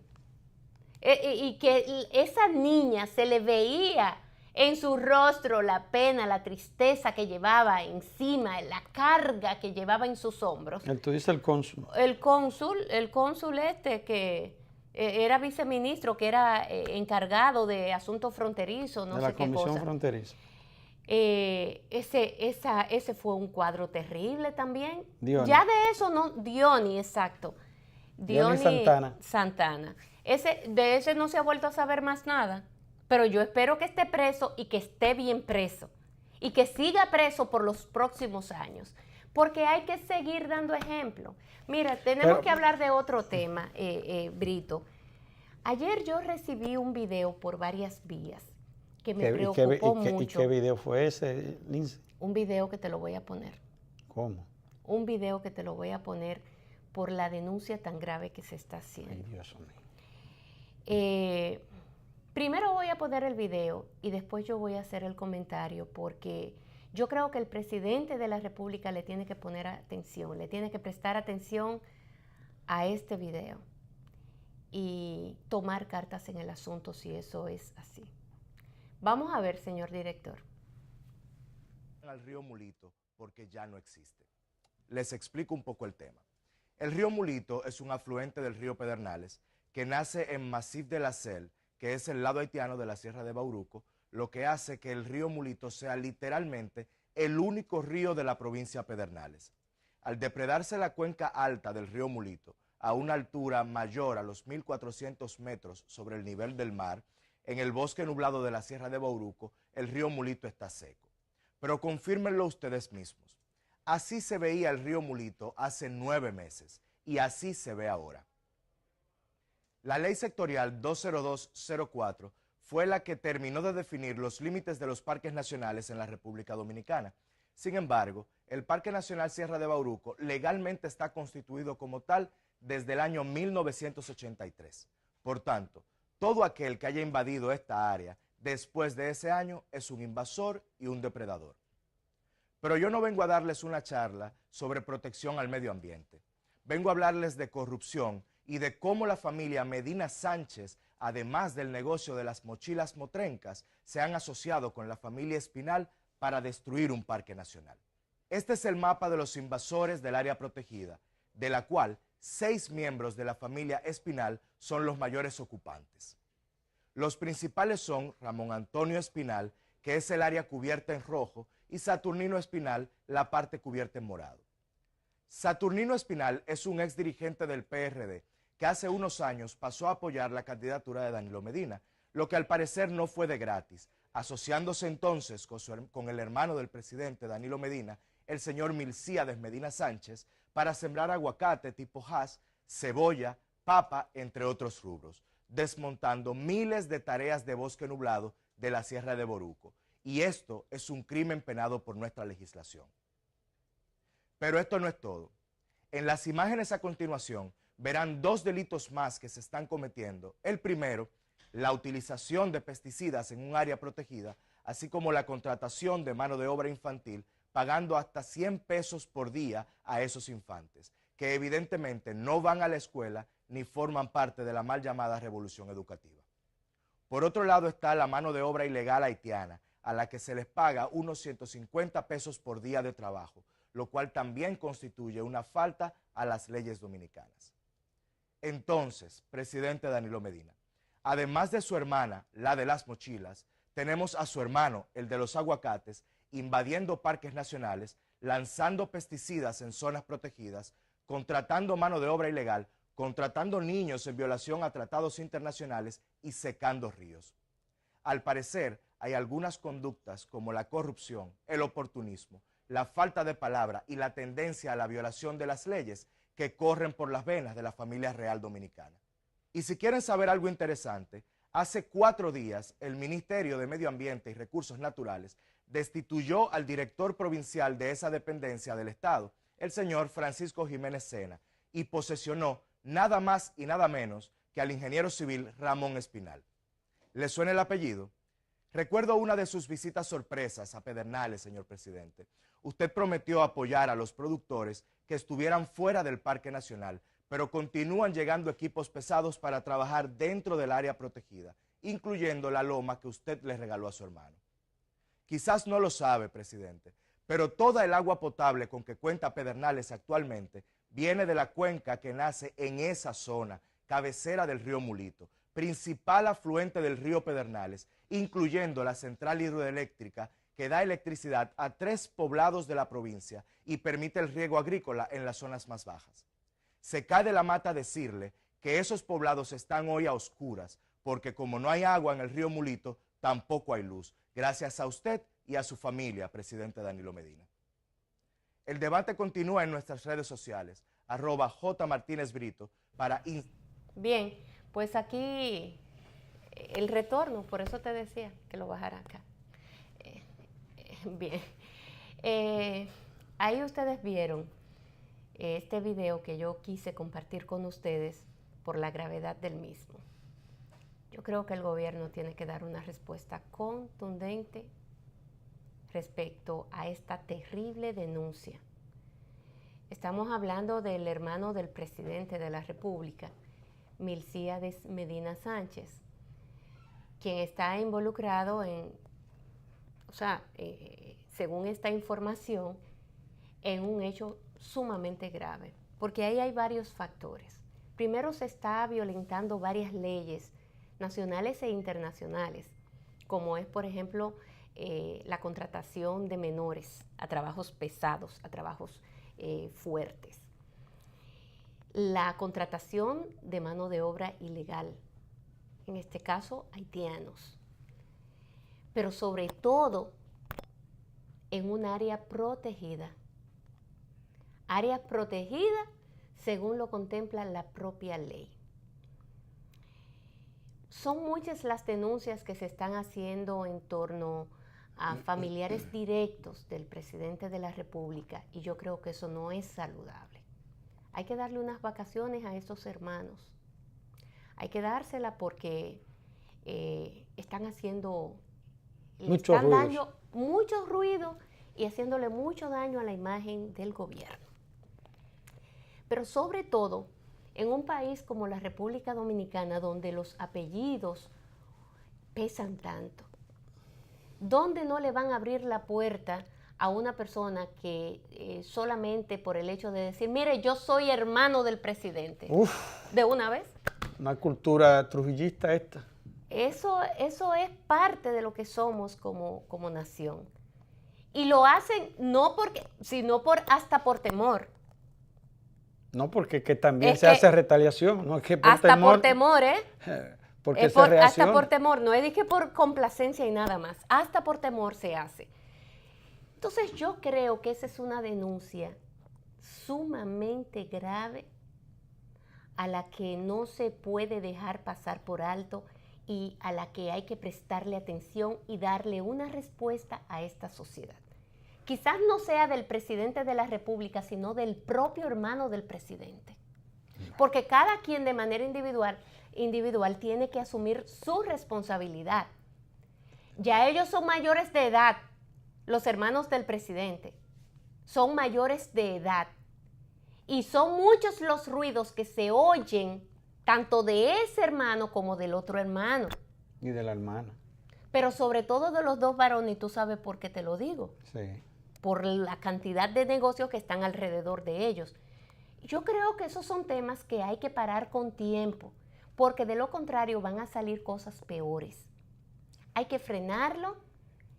Y que esa niña se le veía en su rostro la pena, la tristeza que llevaba encima, la carga que llevaba en sus hombros. Tú dices el cónsul. El cónsul que era viceministro, que era encargado de asuntos fronterizos, no sé qué cosa. De la Comisión Fronteriza. Ese fue un cuadro terrible también. Diony. Ya de eso no, Diony, exacto. Diony Santana. De ese no se ha vuelto a saber más nada. Pero yo espero que esté preso y que esté bien preso. Y que siga preso por los próximos años. Porque hay que seguir dando ejemplo. Mira, tenemos que hablar de otro tema, Brito. Ayer yo recibí un video por varias vías que me preocupó mucho. ¿Y qué video fue ese, Lince? Un video que te lo voy a poner. ¿Cómo? Un video que te lo voy a poner por la denuncia tan grave que se está haciendo. Ay, Dios mío. Primero voy a poner el video y después yo voy a hacer el comentario porque yo creo que el presidente de la República le tiene que poner atención, le tiene que prestar atención a este video y tomar cartas en el asunto si eso es así. Vamos a ver, señor director. Al río Mulito porque ya no existe. Les explico un poco el tema. El río Mulito es un afluente del río Pedernales que nace en Massif de la Selle, que es el lado haitiano de la Sierra de Bauruco, lo que hace que el río Mulito sea literalmente el único río de la provincia Pedernales. Al depredarse la cuenca alta del río Mulito a una altura mayor a los 1.400 metros sobre el nivel del mar, en el bosque nublado de la Sierra de Bauruco, el río Mulito está seco. Pero confírmenlo ustedes mismos. Así se veía el río Mulito hace 9 meses y así se ve ahora. La ley sectorial 20204 fue la que terminó de definir los límites de los parques nacionales en la República Dominicana. Sin embargo, el Parque Nacional Sierra de Bauruco legalmente está constituido como tal desde el año 1983. Por tanto, todo aquel que haya invadido esta área después de ese año es un invasor y un depredador. Pero yo no vengo a darles una charla sobre protección al medio ambiente. Vengo a hablarles de corrupción y de cómo la familia Medina Sánchez, además del negocio de las mochilas motrencas, se han asociado con la familia Espinal para destruir un parque nacional. Este es el mapa de los invasores del área protegida, de la cual 6 miembros de la familia Espinal son los mayores ocupantes. Los principales son Ramón Antonio Espinal, que es el área cubierta en rojo, y Saturnino Espinal, la parte cubierta en morado. Saturnino Espinal es un ex dirigente del PRD que hace unos años pasó a apoyar la candidatura de Danilo Medina, lo que al parecer no fue de gratis, asociándose entonces con el hermano del presidente Danilo Medina, el señor Milcíades Medina Sánchez, para sembrar aguacate tipo Hass, cebolla, papa, entre otros rubros, desmontando miles de tareas de bosque nublado de la Sierra de Bauruco. Y esto es un crimen penado por nuestra legislación. Pero esto no es todo. En las imágenes a continuación verán dos delitos más que se están cometiendo. El primero, la utilización de pesticidas en un área protegida, así como la contratación de mano de obra infantil, pagando hasta 100 pesos por día a esos infantes, que evidentemente no van a la escuela ni forman parte de la mal llamada revolución educativa. Por otro lado está la mano de obra ilegal haitiana, a la que se les paga unos 150 pesos por día de trabajo, lo cual también constituye una falta a las leyes dominicanas. Entonces, presidente Danilo Medina, además de su hermana, la de las mochilas, tenemos a su hermano, el de los aguacates, invadiendo parques nacionales, lanzando pesticidas en zonas protegidas, contratando mano de obra ilegal, contratando niños en violación a tratados internacionales y secando ríos. Al parecer, hay algunas conductas como la corrupción, el oportunismo, la falta de palabra y la tendencia a la violación de las leyes que corren por las venas de la familia real dominicana. Y si quieren saber algo interesante, hace 4 días el Ministerio de Medio Ambiente y Recursos Naturales destituyó al director provincial de esa dependencia del Estado, el señor Francisco Jiménez Sena, y posesionó nada más y nada menos que al ingeniero civil Ramón Espinal. ¿Le suena el apellido? Recuerdo una de sus visitas sorpresas a Pedernales, señor presidente. Usted prometió apoyar a los productores que estuvieran fuera del Parque Nacional, pero continúan llegando equipos pesados para trabajar dentro del área protegida, incluyendo la loma que usted le regaló a su hermano. Quizás no lo sabe, presidente, pero toda el agua potable con que cuenta Pedernales actualmente viene de la cuenca que nace en esa zona, cabecera del río Mulito, principal afluente del río Pedernales, incluyendo la central hidroeléctrica que da electricidad a 3 poblados de la provincia y permite el riego agrícola en las zonas más bajas. Se cae de la mata decirle que esos poblados están hoy a oscuras, porque como no hay agua en el río Mulito, tampoco hay luz, gracias a usted y a su familia, presidente Danilo Medina. El debate continúa en nuestras redes sociales, @JMartínezBrito, para... Bien, pues aquí el retorno, por eso te decía que lo bajara acá. Bien, ahí ustedes vieron este video que yo quise compartir con ustedes por la gravedad del mismo. Yo creo que el gobierno tiene que dar una respuesta contundente respecto a esta terrible denuncia. Estamos hablando del hermano del presidente de la República, Milcíades Medina Sánchez, quien está involucrado en, según esta información, en un hecho sumamente grave, porque ahí hay varios factores. Primero, se está violentando varias leyes nacionales e internacionales, como es, por ejemplo, la contratación de menores a trabajos pesados, a trabajos fuertes. La contratación de mano de obra ilegal, en este caso haitianos, pero sobre todo en un área protegida. Área protegida según lo contempla la propia ley. Son muchas las denuncias que se están haciendo en torno a familiares directos del presidente de la República y yo creo que eso no es saludable. Hay que darle unas vacaciones a esos hermanos. Hay que dársela porque están haciendo mucho ruido y haciéndole mucho daño a la imagen del gobierno. Pero sobre todo, en un país como la República Dominicana, donde los apellidos pesan tanto, donde no le van a abrir la puerta a una persona que solamente por el hecho de decir, mire, yo soy hermano del presidente, de una vez. Una cultura trujillista esta. Eso es parte de lo que somos como nación. Y lo hacen no porque, sino hasta por temor. No, porque que también se hace retaliación. No es que por hasta temor, por temor, porque se reacciona. Hasta por temor, no es que por complacencia y nada más. Hasta por temor se hace. Entonces yo creo que esa es una denuncia sumamente grave a la que no se puede dejar pasar por alto y a la que hay que prestarle atención y darle una respuesta a esta sociedad. quizás no sea del presidente de la República, sino del propio hermano del presidente. Porque cada quien de manera individual tiene que asumir su responsabilidad. Ya ellos son mayores de edad, los hermanos del presidente, son mayores de edad. Y son muchos los ruidos que se oyen, tanto de ese hermano como del otro hermano. Y de la hermana. Pero sobre todo de los dos varones, y tú sabes por qué te lo digo. Sí. Por la cantidad de negocios que están alrededor de ellos. Yo creo que esos son temas que hay que parar con tiempo, porque de lo contrario van a salir cosas peores. Hay que frenarlo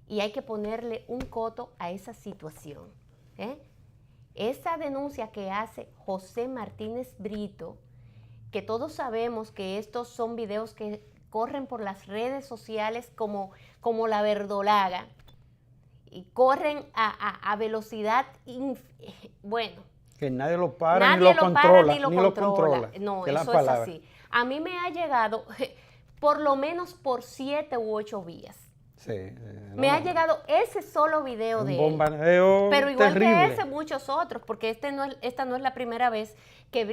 y hay que ponerle un coto a esa situación. Esa denuncia que hace José Martínez Brito, que todos sabemos que estos son videos que corren por las redes sociales como la verdolaga, y corren a velocidad, bueno. Que nadie lo para, nadie ni lo controla. No, eso es así. A mí me ha llegado por lo menos por 7 u 8 vías. Sí, me ha llegado ese solo video de él. Bombardeo pero igual terrible. Que ese, muchos otros, porque esta no es la primera vez que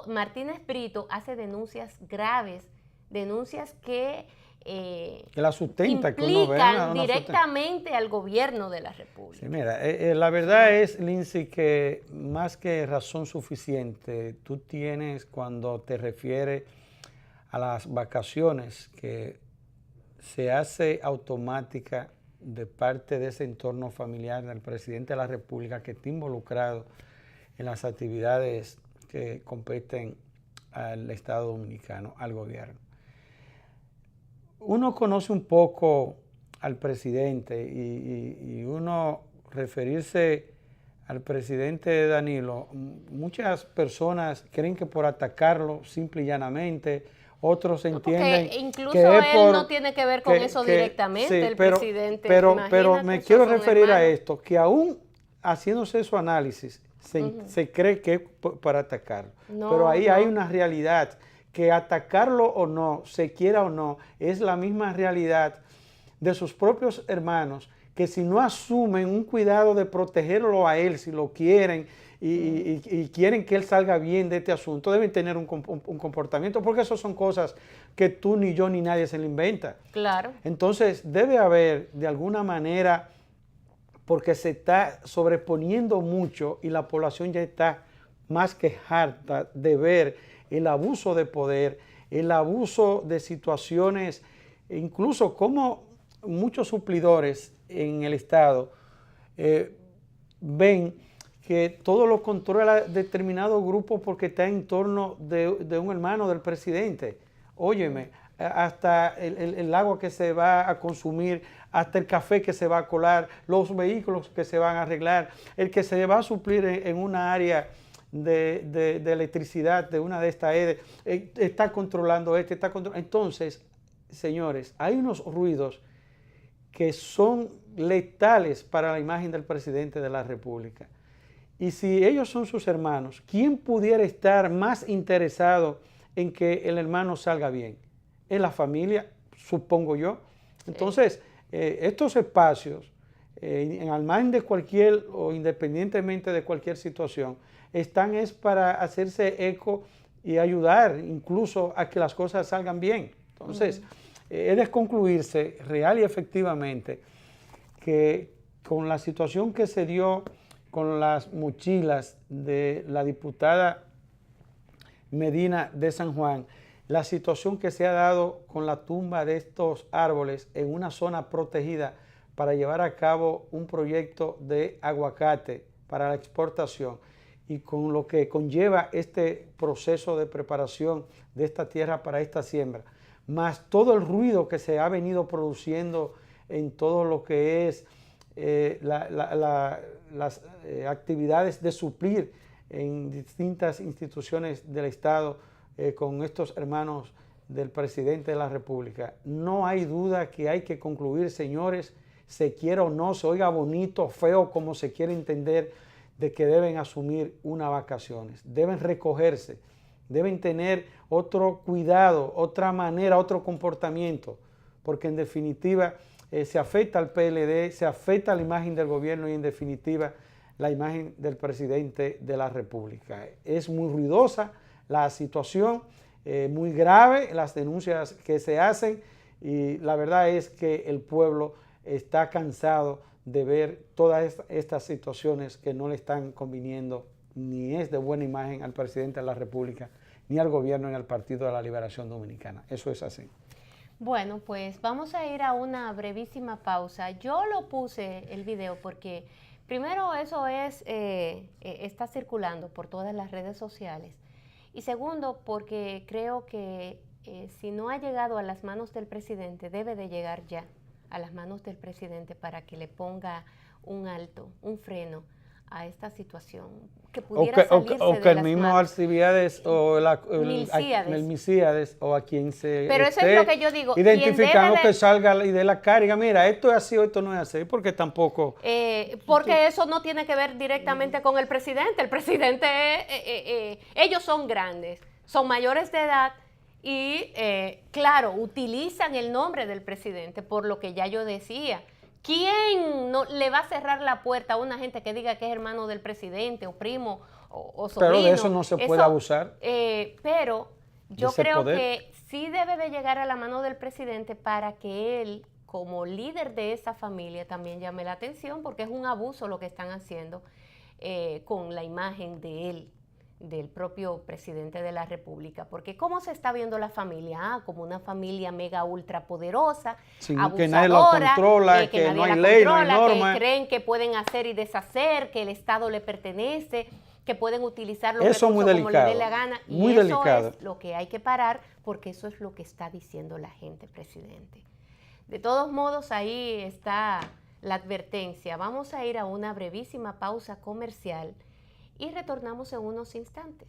Martínez Brito hace denuncias graves, denuncias que la sustenta, implican directamente al gobierno de la República. Sí, mira, la verdad es, Lindsay, que más que razón suficiente tú tienes cuando te refieres a las vacaciones que se hace automática de parte de ese entorno familiar del presidente de la República que está involucrado en las actividades que competen al Estado Dominicano, al gobierno. Uno conoce un poco al presidente y uno referirse al presidente Danilo, muchas personas creen que por atacarlo simple y llanamente, otros entienden porque incluso que es él no tiene que ver con eso directamente, el presidente. Pero me quiero referir a esto, que aún haciéndose su análisis, se cree que es para atacarlo. Pero ahí hay una realidad, que atacarlo o no, se quiera o no, es la misma realidad de sus propios hermanos, que si no asumen un cuidado de protegerlo a él, si lo quieren y quieren que él salga bien de este asunto, deben tener un comportamiento, porque eso son cosas que tú, ni yo, ni nadie se le inventa. Claro. Entonces debe haber de alguna manera, porque se está sobreponiendo mucho y la población ya está más que harta de ver el abuso de poder, el abuso de situaciones, incluso como muchos suplidores en el Estado ven que todo lo controla determinado grupo porque está en torno de un hermano del presidente. Óyeme, hasta el agua que se va a consumir, hasta el café que se va a colar, los vehículos que se van a arreglar, el que se va a suplir en una área de electricidad de una de estas está controlando Entonces, señores, hay unos ruidos que son letales para la imagen del presidente de la República. Y si ellos son sus hermanos, ¿quién pudiera estar más interesado en que el hermano salga bien? En la familia, supongo yo. Entonces, estos espacios, al margen de cualquier o independientemente de cualquier situación, están es para hacerse eco y ayudar incluso a que las cosas salgan bien. Entonces, es de concluirse real y efectivamente que con la situación que se dio con las mochilas de la diputada Medina de San Juan, la situación que se ha dado con la tumba de estos árboles en una zona protegida para llevar a cabo un proyecto de aguacate para la exportación, y con lo que conlleva este proceso de preparación de esta tierra para esta siembra, más todo el ruido que se ha venido produciendo en todo lo que es las actividades de suplir en distintas instituciones del Estado con estos hermanos del presidente de la República. No hay duda que hay que concluir, señores, se quiera o no, se oiga bonito, feo, como se quiere entender, de que deben asumir unas vacaciones, deben recogerse, deben tener otro cuidado, otra manera, otro comportamiento, porque en definitiva se afecta al PLD, se afecta a la imagen del gobierno y en definitiva la imagen del presidente de la República. Es muy ruidosa la situación, muy grave las denuncias que se hacen y la verdad es que el pueblo está cansado de ver todas estas situaciones que no le están conviniendo, ni es de buena imagen al presidente de la República, ni al gobierno, ni al Partido de la Liberación Dominicana. Eso es así. Bueno, pues vamos a ir a una brevísima pausa. Yo lo puse el video porque primero eso está circulando por todas las redes sociales y segundo porque creo que si no ha llegado a las manos del presidente, debe de llegar ya a las manos del presidente para que le ponga un alto, un freno a esta situación que pudiera salirse o de que el las mismo manos. Alcibiades o Milcíades. el Milcíades o a quien se Pero eso es lo que yo digo, identificando quien debe de, que salga y dé la cara y diga, mira, esto es así o esto no es así, porque tampoco... porque eso no tiene que ver directamente con el presidente. El presidente, ellos son grandes, son mayores de edad y, claro, utilizan el nombre del presidente, por lo que ya yo decía. ¿Quién no le va a cerrar la puerta a una gente que diga que es hermano del presidente o primo o sobrino? Pero de eso no se puede abusar. Pero yo creo poder. que sí debe de llegar a la mano del presidente para que él, como líder de esa familia, también llame la atención, porque es un abuso lo que están haciendo con la imagen de él, del propio presidente de la República, porque ¿cómo se está viendo la familia? Como una familia mega ultra poderosa, abusadora, que nadie lo controla, que no hay ley, no hay norma, que creen que pueden hacer y deshacer, que el Estado le pertenece, que pueden utilizar los recursos como les dé la gana, y muy eso delicado. es lo que hay que parar, porque eso es lo que está diciendo la gente, presidente. De todos modos, ahí está la advertencia. Vamos a ir a una brevísima pausa comercial y retornamos en unos instantes.